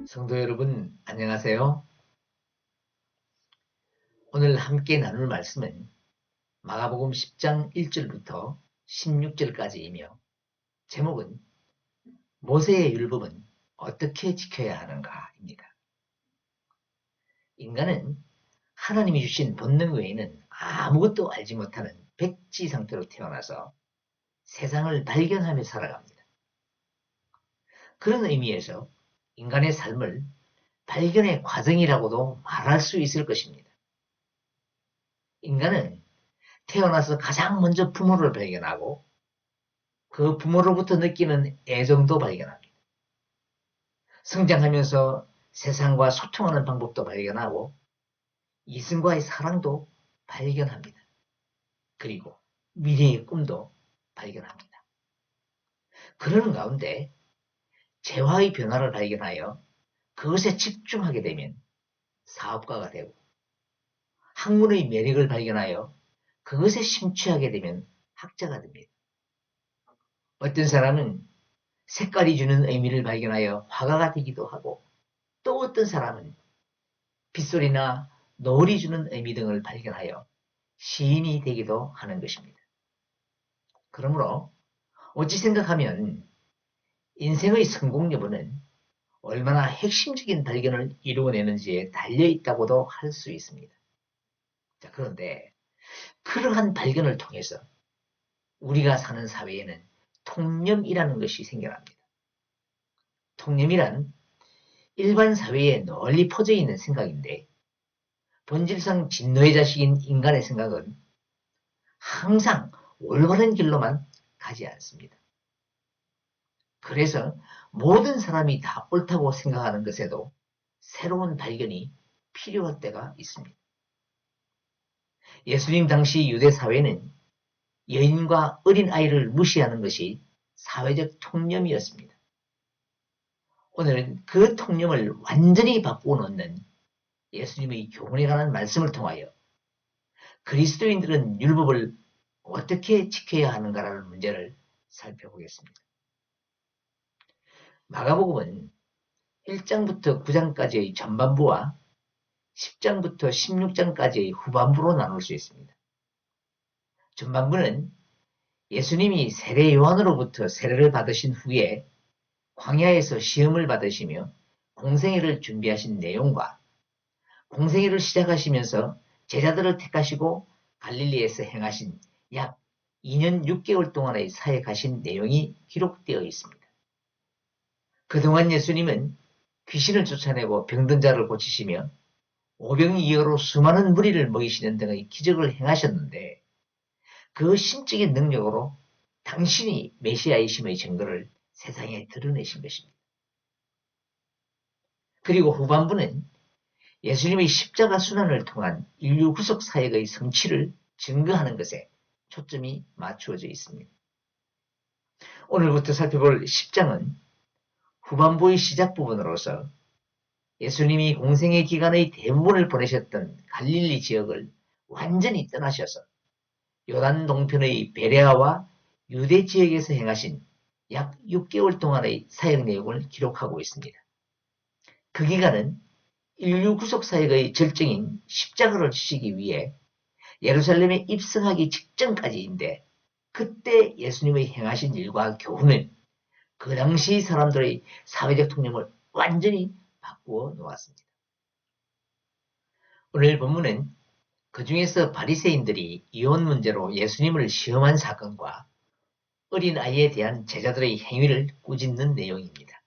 성도 여러분, 안녕하세요. 오늘 함께 나눌 말씀은 마가복음 10장 1절부터 16절까지이며 제목은 모세의 율법은 어떻게 지켜야 하는가입니다. 인간은 하나님이 주신 본능 외에는 아무것도 알지 못하는 백지 상태로 태어나서 세상을 발견하며 살아갑니다. 그런 의미에서 인간의 삶을 발견의 과정이라고도 말할 수 있을 것입니다. 인간은 태어나서 가장 먼저 부모를 발견하고 그 부모로부터 느끼는 애정도 발견합니다. 성장하면서 세상과 소통하는 방법도 발견하고 이승과의 사랑도 발견합니다. 그리고 미래의 꿈도 발견합니다. 그러는 가운데 재화의 변화를 발견하여 그것에 집중하게 되면 사업가가 되고 학문의 매력을 발견하여 그것에 심취하게 되면 학자가 됩니다. 어떤 사람은 색깔이 주는 의미를 발견하여 화가가 되기도 하고 또 어떤 사람은 빗소리나 노을이 주는 의미 등을 발견하여 시인이 되기도 하는 것입니다. 그러므로 어찌 생각하면 인생의 성공 여부는 얼마나 핵심적인 발견을 이루어내는지에 달려있다고도 할 수 있습니다. 자, 그런데 그러한 발견을 통해서 우리가 사는 사회에는 통념이라는 것이 생겨납니다. 통념이란 일반 사회에 널리 퍼져 있는 생각인데 본질상 진노의 자식인 인간의 생각은 항상 올바른 길로만 가지 않습니다. 그래서 모든 사람이 다 옳다고 생각하는 것에도 새로운 발견이 필요할 때가 있습니다. 예수님 당시 유대 사회는 여인과 어린아이를 무시하는 것이 사회적 통념이었습니다. 오늘은 그 통념을 완전히 바꾸어 놓는 예수님의 교훈에 관한 말씀을 통하여 그리스도인들은 율법을 어떻게 지켜야 하는가라는 문제를 살펴보겠습니다. 마가복음은 1장부터 9장까지의 전반부와 10장부터 16장까지의 후반부로 나눌 수 있습니다. 전반부는 예수님이 세례 요한으로부터 세례를 받으신 후에 광야에서 시험을 받으시며 공생애를 준비하신 내용과 공생애를 시작하시면서 제자들을 택하시고 갈릴리에서 행하신 약 2년 6개월 동안의 사역하신 내용이 기록되어 있습니다. 그동안 예수님은 귀신을 쫓아내고 병든 자를 고치시며 오병이어로 수많은 무리를 먹이시는 등의 기적을 행하셨는데 그 신적인 능력으로 당신이 메시아이심의 증거를 세상에 드러내신 것입니다. 그리고 후반부는 예수님의 십자가 순환을 통한 인류 구속 사역의 성취를 증거하는 것에 초점이 맞추어져 있습니다. 오늘부터 살펴볼 10장은 후반부의 시작 부분으로서 예수님이 공생의 기간의 대부분을 보내셨던 갈릴리 지역을 완전히 떠나셔서 요단 동편의 베레아와 유대 지역에서 행하신 약 6개월 동안의 사역 내용을 기록하고 있습니다. 그 기간은 인류 구속 사역의 절정인 십자가를 지시기 위해 예루살렘에 입성하기 직전까지인데 그때 예수님의 행하신 일과 교훈은 그 당시 사람들의 사회적 통념을 완전히 바꾸어 놓았습니다. 오늘 본문은 그 중에서 바리새인들이 이혼 문제로 예수님을 시험한 사건과 어린아이에 대한 제자들의 행위를 꾸짖는 내용입니다.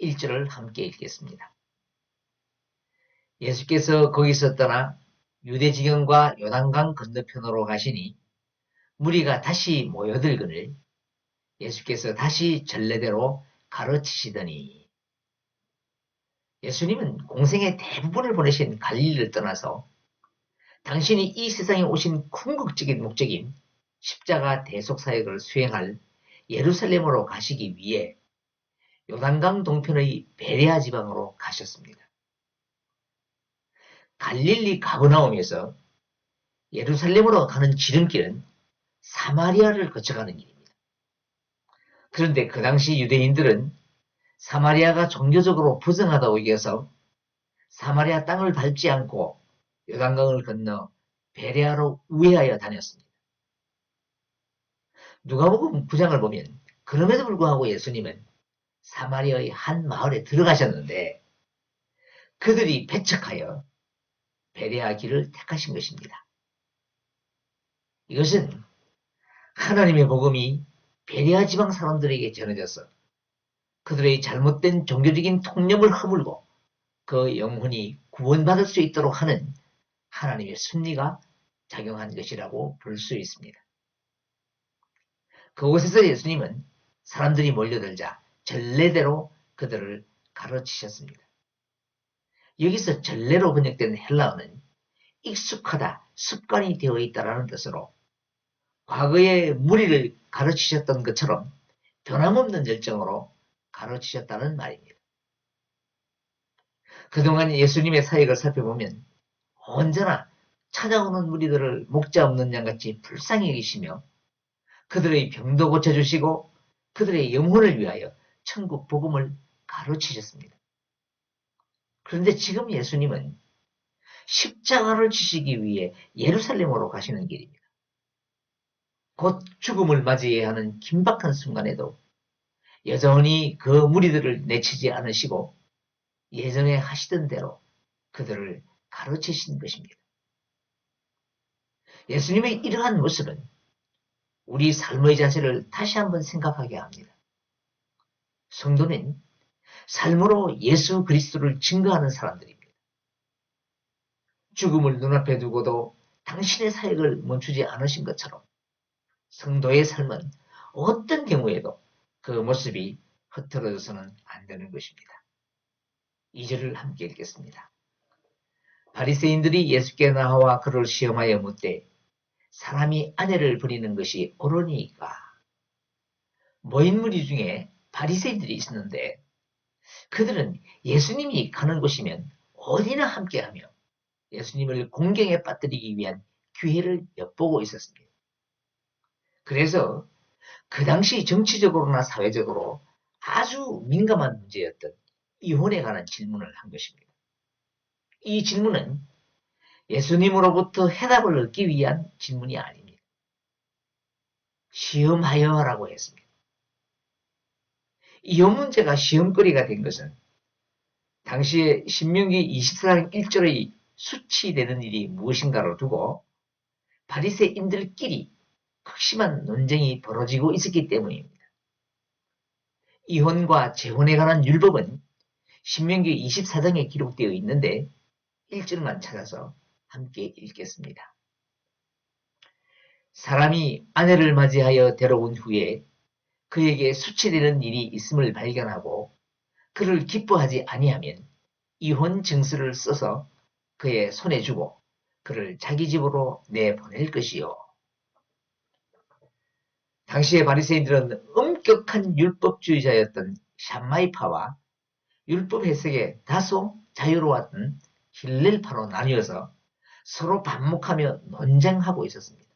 1절을 함께 읽겠습니다. 예수께서 거기서 떠나 유대지경과 요단강 건너편으로 가시니 무리가 다시 모여들거늘 예수께서 다시 전례대로 가르치시더니 예수님은 공생의 대부분을 보내신 갈릴리를 떠나서 당신이 이 세상에 오신 궁극적인 목적인 십자가 대속 사역을 수행할 예루살렘으로 가시기 위해 요단강 동편의 베레아 지방으로 가셨습니다. 갈릴리 가버나움에서 예루살렘으로 가는 지름길은 사마리아를 거쳐가는 길입니다. 그런데 그 당시 유대인들은 사마리아가 종교적으로 부정하다고 여겨서 사마리아 땅을 밟지 않고 요단강을 건너 베레아로 우회하여 다녔습니다. 누가복음 9장을 보면 그럼에도 불구하고 예수님은 사마리아의 한 마을에 들어가셨는데 그들이 배척하여 베레아 길을 택하신 것입니다. 이것은 하나님의 복음이 베레아 지방 사람들에게 전해져서 그들의 잘못된 종교적인 통념을 허물고 그 영혼이 구원받을 수 있도록 하는 하나님의 섭리가 작용한 것이라고 볼 수 있습니다. 그곳에서 예수님은 사람들이 몰려들자 전례대로 그들을 가르치셨습니다. 여기서 전례로 번역된 헬라어는 익숙하다, 습관이 되어 있다는 뜻으로 과거에 무리를 가르치셨던 것처럼 변함없는 열정으로 가르치셨다는 말입니다. 그동안 예수님의 사역을 살펴보면 언제나 찾아오는 무리들을 목자 없는 양같이 불쌍히 여기시며 그들의 병도 고쳐주시고 그들의 영혼을 위하여 천국 복음을 가르치셨습니다. 그런데 지금 예수님은 십자가를 지시기 위해 예루살렘으로 가시는 길입니다. 곧 죽음을 맞이해야 하는 긴박한 순간에도 여전히 그 무리들을 내치지 않으시고 예전에 하시던 대로 그들을 가르치신 것입니다. 예수님의 이러한 모습은 우리 삶의 자세를 다시 한번 생각하게 합니다. 성도는 삶으로 예수 그리스도를 증거하는 사람들입니다. 죽음을 눈앞에 두고도 당신의 사역을 멈추지 않으신 것처럼 성도의 삶은 어떤 경우에도 그 모습이 흐트러져서는 안 되는 것입니다. 2절을 함께 읽겠습니다. 바리새인들이 예수께 나와 그를 시험하여 묻되 사람이 아내를 버리는 것이 옳으니까. 모인 무리 중에 바리새인들이 있었는데 그들은 예수님이 가는 곳이면 어디나 함께하며 예수님을 공경에 빠뜨리기 위한 기회를 엿보고 있었습니다. 그래서 그 당시 정치적으로나 사회적으로 아주 민감한 문제였던 이혼에 관한 질문을 한 것입니다. 이 질문은 예수님으로부터 해답을 얻기 위한 질문이 아닙니다. 시험하여라고 했습니다. 이혼 문제가 시험거리가 된 것은 당시에 신명기 24장 1절의 수치되는 일이 무엇인가를 두고 바리새인들끼리 극심한 논쟁이 벌어지고 있었기 때문입니다. 이혼과 재혼에 관한 율법은 신명기 24장에 기록되어 있는데 1절만 찾아서 함께 읽겠습니다. 사람이 아내를 맞이하여 데려온 후에 그에게 수치되는 일이 있음을 발견하고 그를 기뻐하지 아니하면 이혼 증서를 써서 그의 손에 주고 그를 자기 집으로 내보낼 것이요. 당시의 바리새인들은 엄격한 율법주의자였던 샴마이파와 율법 해석에 다소 자유로웠던 힐렐파로 나뉘어서 서로 반목하며 논쟁하고 있었습니다.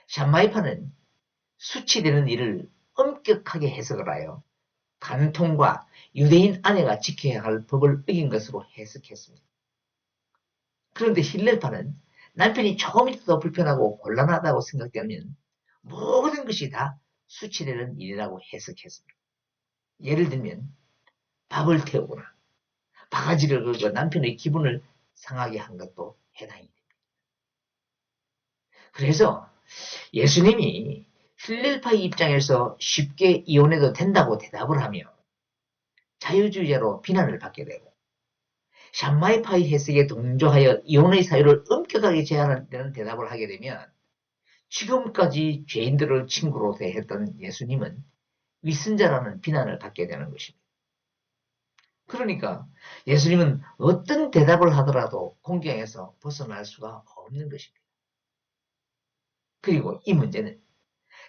샴마이파는 수치되는 일을 엄격하게 해석을 하여 간통과 유대인 아내가 지켜야 할 법을 어긴 것으로 해석했습니다. 그런데 힐렐파는 남편이 조금이라도 불편하고 곤란하다고 생각되면 모든 것이 다 수치되는 일이라고 해석했습니다. 예를 들면 밥을 태우거나 바가지를 걸고 남편의 기분을 상하게 한 것도 해당이 됩니다. 그래서 예수님이 힐렐파의 입장에서 쉽게 이혼해도 된다고 대답을 하며 자유주의자로 비난을 받게 되고 샴마이파의 해석에 동조하여 이혼의 사유를 엄격하게 제한하는 대답을 하게 되면 지금까지 죄인들을 친구로 대했던 예수님은 위선자라는 비난을 받게 되는 것입니다. 그러니까 예수님은 어떤 대답을 하더라도 공경에서 벗어날 수가 없는 것입니다. 그리고 이 문제는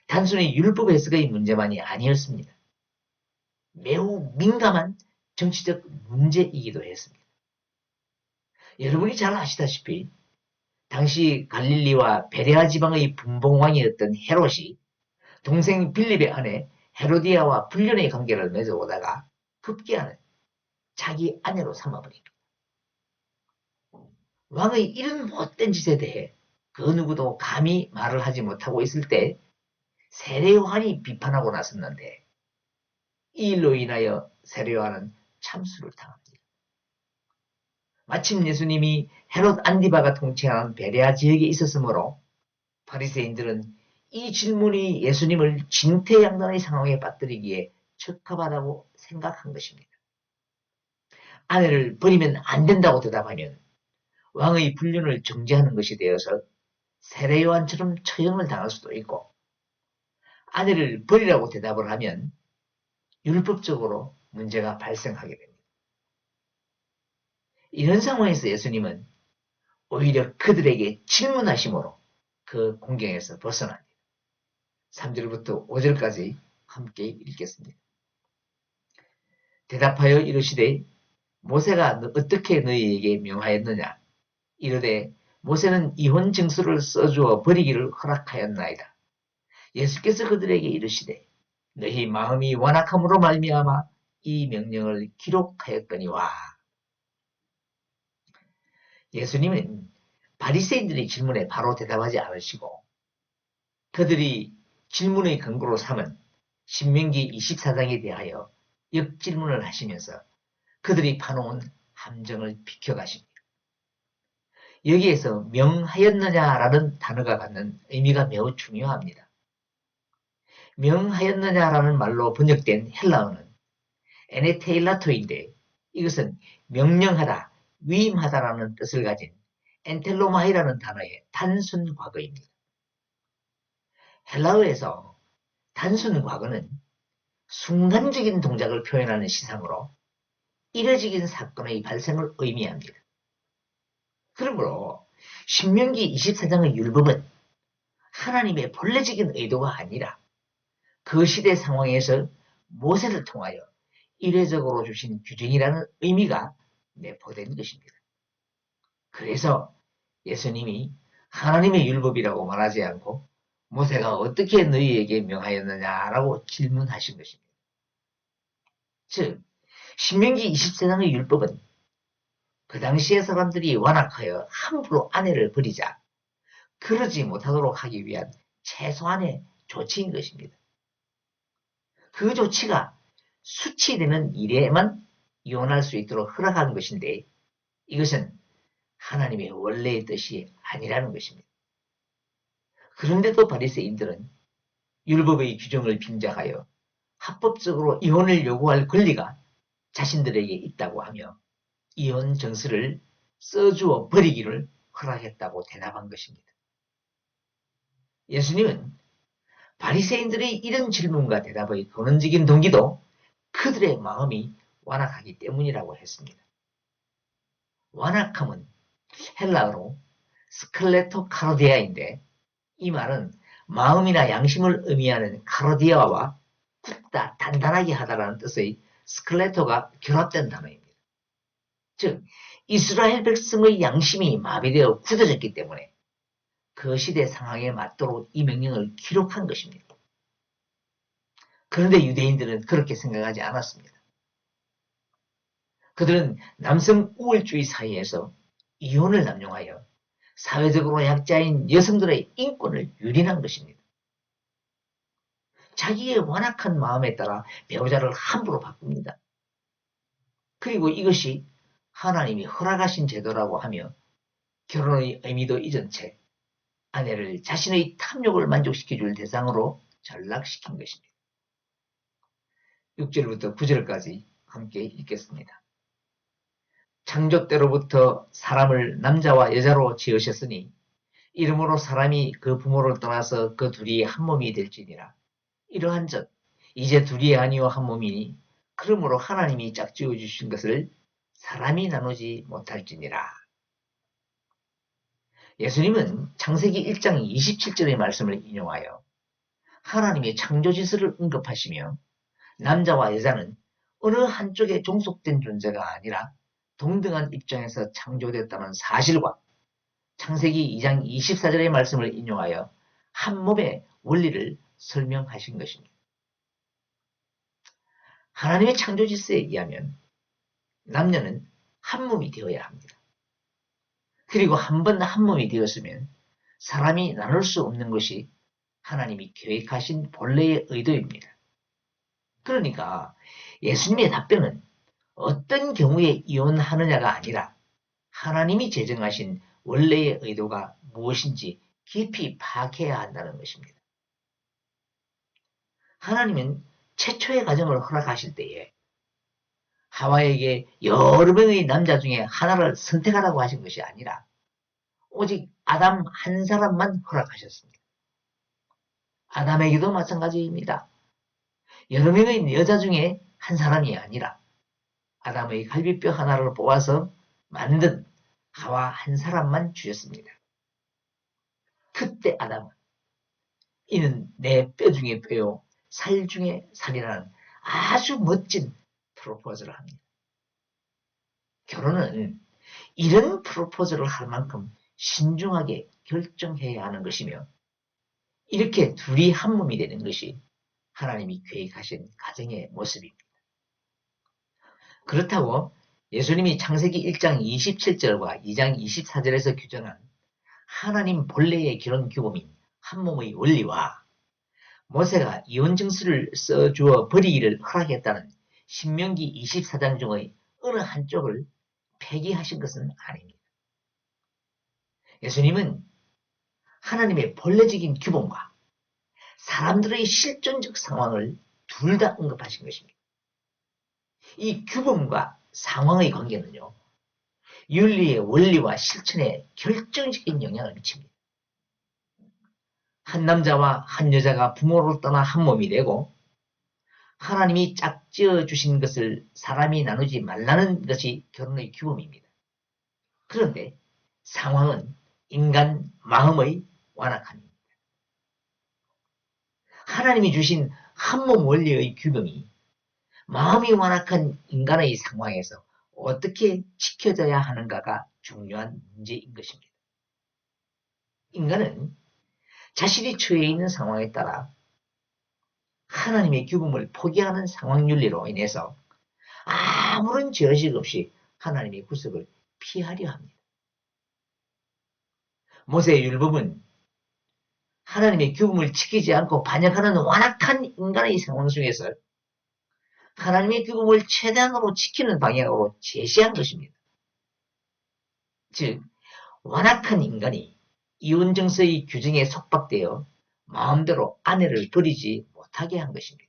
단순히 율법 해석의 문제만이 아니었습니다. 매우 민감한 정치적 문제이기도 했습니다. 여러분이 잘 아시다시피 당시 갈릴리와 베레아 지방의 분봉왕이었던 헤롯이 동생 빌립의 아내 헤로디아와 불륜의 관계를 맺어오다가 급기야는 자기 아내로 삼아버립니다. 왕의 이런 못된 짓에 대해 그 누구도 감히 말을 하지 못하고 있을 때 세례 요한이 비판하고 나섰는데 이 일로 인하여 세례 요한은 참수를 당합니다. 마침 예수님이 헤롯 안디바가 통치하는 베레아 지역에 있었으므로 바리새인들은 이 질문이 예수님을 진퇴양난의 상황에 빠뜨리기에 적합하다고 생각한 것입니다. 아내를 버리면 안 된다고 대답하면 왕의 불륜을 정죄하는 것이 되어서 세례 요한처럼 처형을 당할 수도 있고, 아내를 버리라고 대답을 하면 율법적으로 문제가 발생하게 됩니다. 이런 상황에서 예수님은 오히려 그들에게 질문하심으로 그 공경에서 벗어납니다. 3절부터 5절까지 함께 읽겠습니다. 대답하여 이르시되 모세가 어떻게 너희에게 명하였느냐? 이르되 모세는 이혼 증서를 써주어 버리기를 허락하였나이다. 예수께서 그들에게 이르시되 너희 마음이 완악함으로 말미암아 이 명령을 기록하였거니와. 예수님은 바리새인들의 질문에 바로 대답하지 않으시고 그들이 질문의 근거로 삼은 신명기 24장에 대하여 역질문을 하시면서 그들이 파놓은 함정을 비켜가십니다. 여기에서 명하였느냐라는 단어가 갖는 의미가 매우 중요합니다. 명하였느냐라는 말로 번역된 헬라어는 에네테일라토인데 이것은 명령하다, 위임하다라는 뜻을 가진 엔텔로마이라는 단어의 단순 과거입니다. 헬라어에서 단순 과거는 순간적인 동작을 표현하는 시상으로 이례적인 사건의 발생을 의미합니다. 그러므로 신명기 24장의 율법은 하나님의 본래적인 의도가 아니라 그 시대 상황에서 모세를 통하여 이례적으로 주신 규정이라는 의미가 내포된 것입니다. 그래서 예수님이 하나님의 율법이라고 말하지 않고 모세가 어떻게 너희에게 명하였느냐라고 질문하신 것입니다. 즉 신명기 24장의 율법은 그 당시의 사람들이 완악하여 함부로 아내를 버리자 그러지 못하도록 하기 위한 최소한의 조치인 것입니다. 그 조치가 수치되는 일에만 이혼할 수 있도록 허락한 것인데 이것은 하나님의 원래의 뜻이 아니라는 것입니다. 그런데도 바리새인들은 율법의 규정을 빙자하여 합법적으로 이혼을 요구할 권리가 자신들에게 있다고 하며 이혼 정서를 써주어 버리기를 허락했다고 대답한 것입니다. 예수님은 바리새인들의 이런 질문과 대답의 근원적인 동기도 그들의 마음이 완악하기 때문이라고 했습니다. 완악함은 헬라어로 스클레토 카로디아인데 이 말은 마음이나 양심을 의미하는 카로디아와 굳다, 단단하게 하다라는 뜻의 스클레토가 결합된 단어입니다. 즉 이스라엘 백성의 양심이 마비되어 굳어졌기 때문에 그 시대 상황에 맞도록 이 명령을 기록한 것입니다. 그런데 유대인들은 그렇게 생각하지 않았습니다. 그들은 남성 우월주의 사회에서 이혼을 남용하여 사회적으로 약자인 여성들의 인권을 유린한 것입니다. 자기의 완악한 마음에 따라 배우자를 함부로 바꿉니다. 그리고 이것이 하나님이 허락하신 제도라고 하며 결혼의 의미도 잊은 채 아내를 자신의 탐욕을 만족시켜줄 대상으로 전락시킨 것입니다. 6절부터 9절까지 함께 읽겠습니다. 창조 때로부터 사람을 남자와 여자로 지으셨으니 이러므로 사람이 그 부모를 떠나서 그 둘이 한 몸이 될지니라. 이러한즉 이제 둘이 아니요 한 몸이니 그러므로 하나님이 짝지어 주신 것을 사람이 나누지 못할지니라. 예수님은 창세기 1장 27절의 말씀을 인용하여 하나님의 창조 지서를 언급하시며 남자와 여자는 어느 한쪽에 종속된 존재가 아니라 동등한 입장에서 창조되었다는 사실과 창세기 2장 24절의 말씀을 인용하여 한 몸의 원리를 설명하신 것입니다. 하나님의 창조 질서에 의하면 남녀는 한 몸이 되어야 합니다. 그리고 한 번 한 몸이 되었으면 사람이 나눌 수 없는 것이 하나님이 계획하신 본래의 의도입니다. 그러니까 예수님의 답변은 어떤 경우에 이혼하느냐가 아니라 하나님이 제정하신 원래의 의도가 무엇인지 깊이 파악해야 한다는 것입니다. 하나님은 최초의 가정을 허락하실 때에 하와에게 여러 명의 남자 중에 하나를 선택하라고 하신 것이 아니라 오직 아담 한 사람만 허락하셨습니다. 아담에게도 마찬가지입니다. 여러 명의 여자 중에 한 사람이 아니라 아담의 갈비뼈 하나를 뽑아서 만든 하와 한 사람만 주셨습니다. 그때 아담은 이는 내 뼈 중에 뼈요 살 중에 살이라는 아주 멋진 프로포즈를 합니다. 결혼은 이런 프로포즈를 할 만큼 신중하게 결정해야 하는 것이며 이렇게 둘이 한 몸이 되는 것이 하나님이 계획하신 가정의 모습입니다. 그렇다고 예수님이 창세기 1장 27절과 2장 24절에서 규정한 하나님 본래의 결혼 규범인 한 몸의 원리와 모세가 이혼 증서를 써주어 버리기를 허락했다는 신명기 24장 중의 어느 한쪽을 폐기하신 것은 아닙니다. 예수님은 하나님의 본래적인 규범과 사람들의 실존적 상황을 둘 다 언급하신 것입니다. 이 규범과 상황의 관계는요, 윤리의 원리와 실천에 결정적인 영향을 미칩니다. 한 남자와 한 여자가 부모를 떠나 한 몸이 되고 하나님이 짝지어 주신 것을 사람이 나누지 말라는 것이 결혼의 규범입니다. 그런데 상황은 인간 마음의 완악함입니다. 하나님이 주신 한 몸 원리의 규범이 마음이 완악한 인간의 상황에서 어떻게 지켜져야 하는가가 중요한 문제인 것입니다. 인간은 자신이 처해 있는 상황에 따라 하나님의 규범을 포기하는 상황 윤리로 인해서 아무런 죄의식 없이 하나님의 구속을 피하려 합니다. 모세의 율법은 하나님의 규범을 지키지 않고 반역하는 완악한 인간의 상황 속에서 하나님의 규범을 최대한으로 지키는 방향으로 제시한 것입니다. 즉 완악한 인간이 이혼 증서의 규정에 속박되어 마음대로 아내를 버리지 못하게 한 것입니다.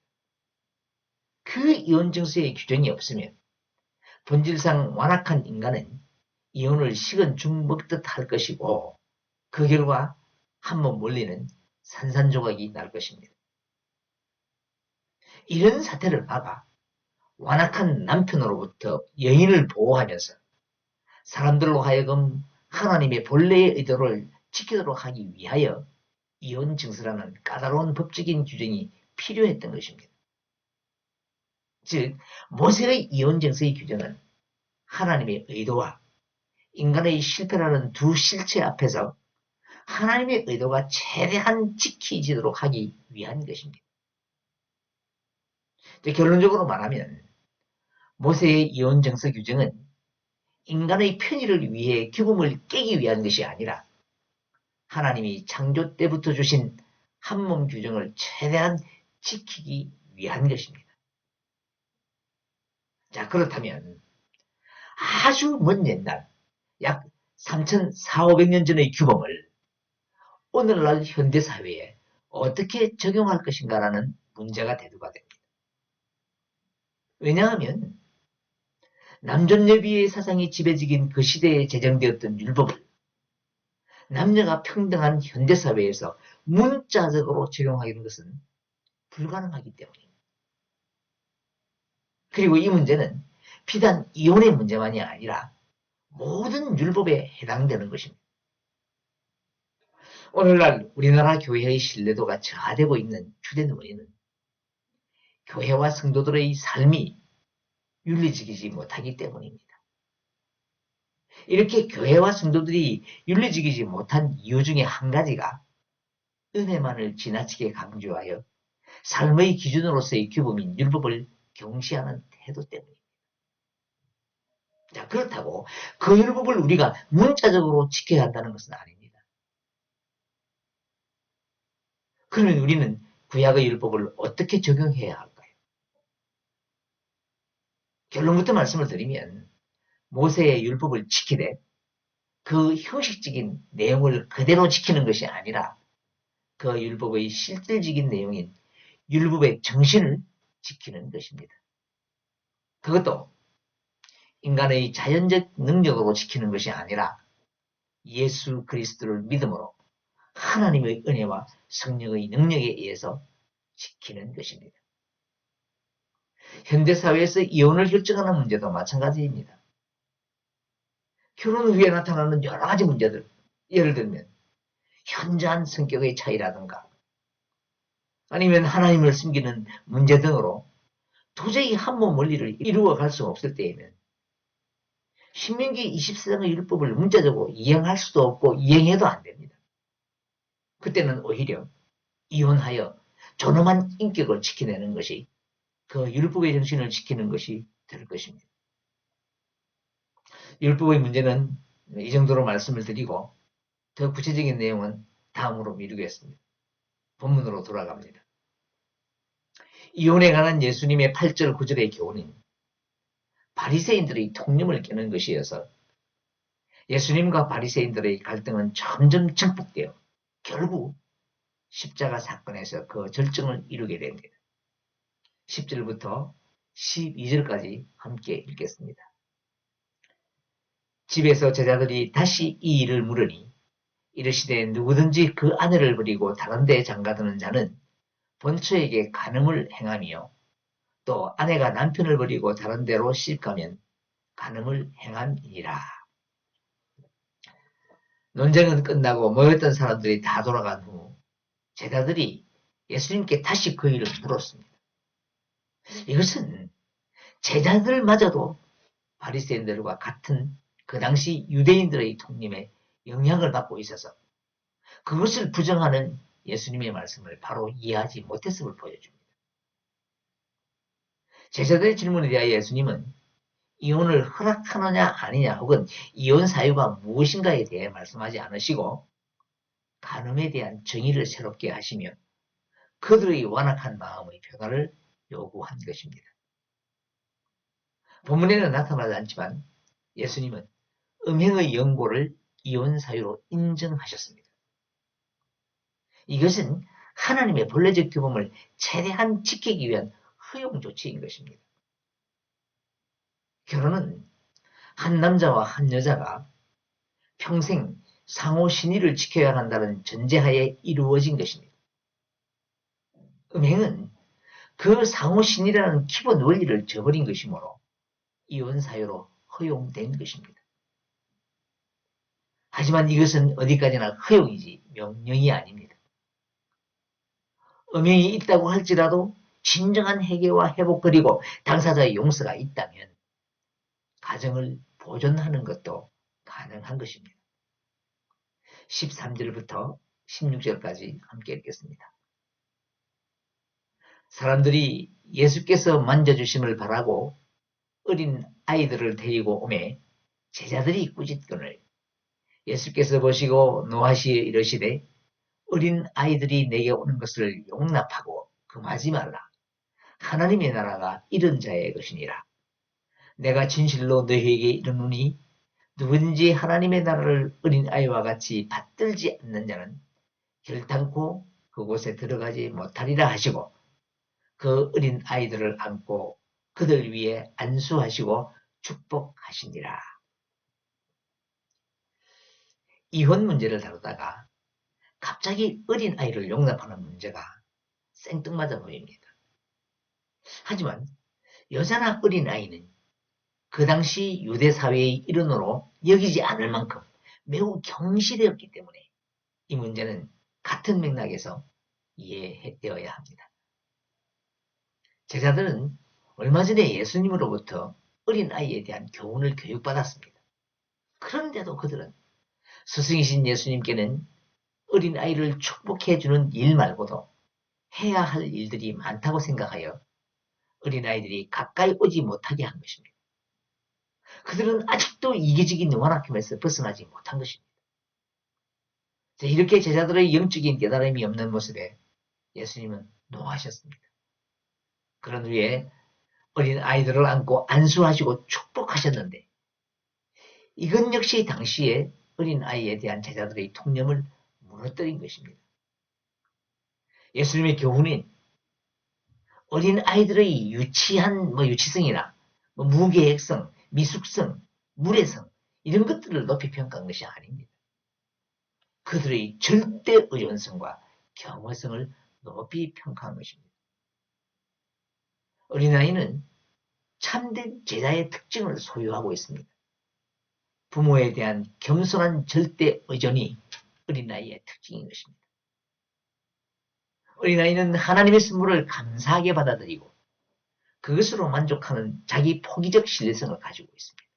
그 이혼 증서의 규정이 없으면 본질상 완악한 인간은 이혼을 식은 죽 먹듯 할 것이고 그 결과 한 몸 몰리는 산산조각이 날 것입니다. 이런 사태를 막아 완악한 남편으로부터 여인을 보호하면서 사람들로 하여금 하나님의 본래의 의도를 지키도록 하기 위하여 이혼 증서라는 까다로운 법적인 규정이 필요했던 것입니다. 즉 모세의 이혼 증서의 규정은 하나님의 의도와 인간의 실패라는 두 실체 앞에서 하나님의 의도가 최대한 지키지도록 하기 위한 것입니다. 결론적으로 말하면 모세의 이혼 증서 규정은 인간의 편의를 위해 규범을 깨기 위한 것이 아니라 하나님이 창조 때부터 주신 한 몸 규정을 최대한 지키기 위한 것입니다. 자, 그렇다면 아주 먼 옛날 약 3,400~500년 전의 규범을 오늘날 현대사회에 어떻게 적용할 것인가라는 문제가 대두가 됩니다. 왜냐하면 남존여비의 사상이 지배적인 그 시대에 제정되었던 율법을 남녀가 평등한 현대사회에서 문자적으로 적용하는 것은 불가능하기 때문입니다. 그리고 이 문제는 비단 이혼의 문제만이 아니라 모든 율법에 해당되는 것입니다. 오늘날 우리나라 교회의 신뢰도가 저하되고 있는 주된 원인은 교회와 성도들의 삶이 윤리적이지 못하기 때문입니다. 이렇게 교회와 성도들이 윤리 지키지 못한 이유 중에 한 가지가 은혜만을 지나치게 강조하여 삶의 기준으로서의 규범인 율법을 경시하는 태도 때문입니다. 자, 그렇다고 그 율법을 우리가 문자적으로 지켜야 한다는 것은 아닙니다. 그러면 우리는 구약의 율법을 어떻게 적용해야 할까요? 결론부터 말씀을 드리면 모세의 율법을 지키되 그 형식적인 내용을 그대로 지키는 것이 아니라 그 율법의 실질적인 내용인 율법의 정신을 지키는 것입니다. 그것도 인간의 자연적 능력으로 지키는 것이 아니라 예수 그리스도를 믿음으로 하나님의 은혜와 성령의 능력에 의해서 지키는 것입니다. 현대사회에서 이혼을 결정하는 문제도 마찬가지입니다. 결혼 후에 나타나는 여러 가지 문제들, 예를 들면 현저한 성격의 차이라든가 아니면 하나님을 숨기는 문제 등으로 도저히 한 몸 원리를 이루어갈 수 없을 때에는 신명기 24장의 율법을 문자적으로 이행할 수도 없고 이행해도 안 됩니다. 그때는 오히려 이혼하여 존엄한 인격을 지켜내는 것이 그 율법의 정신을 지키는 것이 될 것입니다. 율법의 문제는 이 정도로 말씀을 드리고 더 구체적인 내용은 다음으로 미루겠습니다. 본문으로 돌아갑니다. 이혼에 관한 예수님의 8절 9절의 교훈은 바리새인들의 통념을 깨는 것이어서 예수님과 바리새인들의 갈등은 점점 증폭되어 결국 십자가 사건에서 그 절정을 이루게 됩니다. 10절부터 12절까지 함께 읽겠습니다. 집에서 제자들이 다시 이 일을 물으니 이르시되 누구든지 그 아내를 버리고 다른 데 장가드는 자는 본처에게 간음을 행하며 또 아내가 남편을 버리고 다른 데로 시집가면 간음을 행함이니라. 논쟁은 끝나고 모였던 사람들이 다 돌아간 후 제자들이 예수님께 다시 그 일을 물었습니다. 이것은 제자들마저도 바리새인들과 같은 그 당시 유대인들의 통념에 영향을 받고 있어서 그것을 부정하는 예수님의 말씀을 바로 이해하지 못했음을 보여줍니다. 제자들의 질문에 대하여 예수님은 이혼을 허락하느냐 아니냐 혹은 이혼 사유가 무엇인가에 대해 말씀하지 않으시고 간음에 대한 정의를 새롭게 하시며 그들의 완악한 마음의 변화를 요구한 것입니다. 본문에는 나타나지 않지만 예수님은 음행의 연고를 이혼 사유로 인정하셨습니다. 이것은 하나님의 본래적 규범을 최대한 지키기 위한 허용 조치인 것입니다. 결혼은 한 남자와 한 여자가 평생 상호 신의를 지켜야 한다는 전제하에 이루어진 것입니다. 음행은 그 상호 신의라는 기본 원리를 저버린 것이므로 이혼 사유로 허용된 것입니다. 하지만 이것은 어디까지나 허용이지 명령이 아닙니다. 음행이 있다고 할지라도 진정한 해결과 회복 그리고 당사자의 용서가 있다면 가정을 보존하는 것도 가능한 것입니다. 13절부터 16절까지 함께 읽겠습니다. 사람들이 예수께서 만져주심을 바라고 어린 아이들을 데리고 오매 제자들이 꾸짖거늘 예수께서 보시고 노하시어 이르시되 어린 아이들이 내게 오는 것을 용납하고 금하지 말라. 하나님의 나라가 이런 자의 것이니라. 내가 진실로 너희에게 이르노니 누구든지 하나님의 나라를 어린 아이와 같이 받들지 않는 자는 결단코 그곳에 들어가지 못하리라 하시고 그 어린 아이들을 안고 그들 위에 안수하시고 축복하시니라. 이혼 문제를 다루다가 갑자기 어린 아이를 용납하는 문제가 생뚱맞아 보입니다. 하지만 여자나 어린 아이는 그 당시 유대 사회의 일원으로 여기지 않을 만큼 매우 경시되었기 때문에 이 문제는 같은 맥락에서 이해되어야 합니다. 제자들은 얼마 전에 예수님으로부터 어린 아이에 대한 교훈을 교육받았습니다. 그런데도 그들은 스승이신 예수님께는 어린아이를 축복해주는 일 말고도 해야 할 일들이 많다고 생각하여 어린아이들이 가까이 오지 못하게 한 것입니다. 그들은 아직도 이기적인 원학임에서 벗어나지 못한 것입니다. 이렇게 제자들의 영적인 깨달음이 없는 모습에 예수님은 노하셨습니다. 그런 후에 어린 아이들을 안고 안수하시고 축복하셨는데 이건 역시 당시에 어린 아이에 대한 제자들의 통념을 무너뜨린 것입니다. 예수님의 교훈은 어린 아이들의 유치한 유치성이나 무계획성, 미숙성, 무례성 이런 것들을 높이 평가한 것이 아닙니다. 그들의 절대 의존성과 경허성을 높이 평가한 것입니다. 어린아이는 참된 제자의 특징을 소유하고 있습니다. 부모에 대한 겸손한 절대 의존이 어린아이의 특징인 것입니다. 어린아이는 하나님의 선물을 감사하게 받아들이고 그것으로 만족하는 자기 포기적 신뢰성을 가지고 있습니다.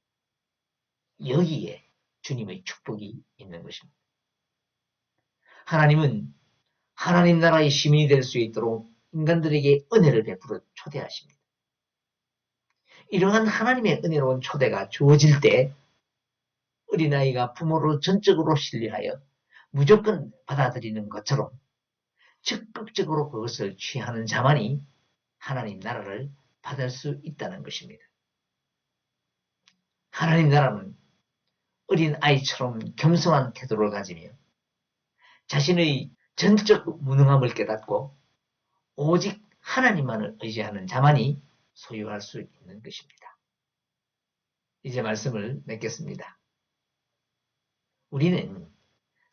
여기에 주님의 축복이 있는 것입니다. 하나님은 하나님 나라의 시민이 될 수 있도록 인간들에게 은혜를 베풀어 초대하십니다. 이러한 하나님의 은혜로운 초대가 주어질 때 어린아이가 부모를 전적으로 신뢰하여 무조건 받아들이는 것처럼 적극적으로 그것을 취하는 자만이 하나님 나라를 받을 수 있다는 것입니다. 하나님 나라는 어린 아이처럼 겸손한 태도를 가지며 자신의 전적 무능함을 깨닫고 오직 하나님만을 의지하는 자만이 소유할 수 있는 것입니다. 이제 말씀을 맺겠습니다. 우리는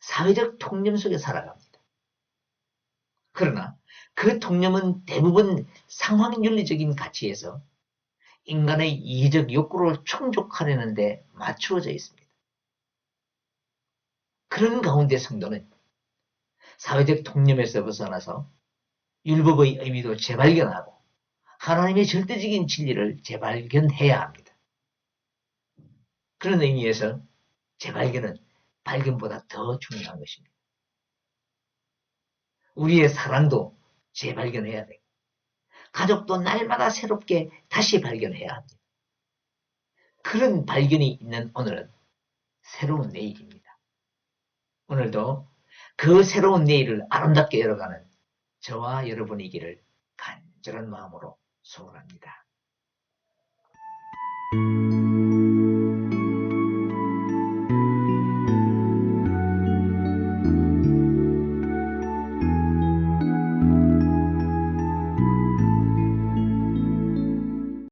사회적 통념 속에 살아갑니다. 그러나 그 통념은 대부분 상황윤리적인 가치에서 인간의 이기적 욕구를 충족하려는 데 맞추어져 있습니다. 그런 가운데 성도는 사회적 통념에서 벗어나서 율법의 의미도 재발견하고 하나님의 절대적인 진리를 재발견해야 합니다. 그런 의미에서 재발견은 발견보다 더 중요한 것입니다. 우리의 사랑도 재발견해야 되고 가족도 날마다 새롭게 다시 발견해야 합니다. 그런 발견이 있는 오늘은 새로운 내일입니다. 오늘도 그 새로운 내일을 아름답게 열어가는 저와 여러분이기를 간절한 마음으로 소원합니다.